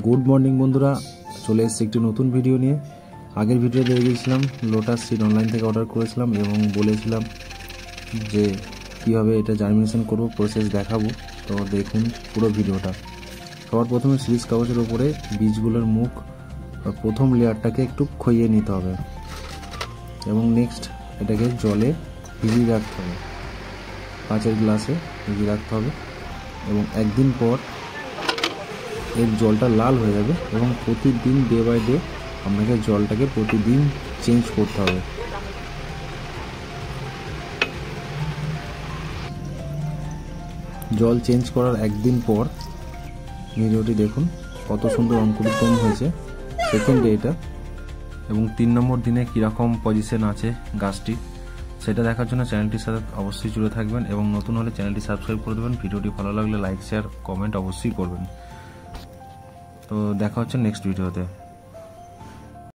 Good morning বন্ধুরা, চলে এসেছি একটি নতুন ভিডিও নিয়ে। আগের ভিডিওতে দেখিয়েছিলাম লোটাস সিড অনলাইন থেকে অর্ডার করেছিলাম এবং বলেছিলাম যে কীভাবে এটা জার্মিনেশন করব, প্রসেস দেখাবো। তো দেখুন পুরো ভিডিওটা। সবার প্রথমে সিরিজ কাগজের উপরে বীজগুলোর মুখ প্রথম লেয়ারটাকে একটু খইয়ে নিতে হবে এবং নেক্সট এটাকে জলে ভিজিয়ে রাখতে হবে, কাঁচের গ্লাসে ভিজিয়ে রাখতে হবে এবং একদিন পর এর জলটা লাল হয়ে যাবে এবং প্রতিদিন ডে বাই ডে আপনাকে জলটাকে প্রতিদিন চেঞ্জ করতে হবে। জল চেঞ্জ করার একদিন পর ভিডিওটি দেখুন কত সুন্দর অঙ্কুরিতম হয়েছে সেকেন্ড ডে এটা, এবং 3 নম্বর দিনে কীরকম পজিশন আছে গাছটি সেটা দেখার জন্য চ্যানেলটির সাথে অবশ্যই জুড়ে থাকবেন এবং নতুন হলে চ্যানেলটি সাবস্ক্রাইব করে দেবেন। ভিডিওটি ভালো লাগলে লাইক শেয়ার কমেন্ট অবশ্যই করবেন। তো দেখা হচ্ছে নেক্সট ভিডিওতে।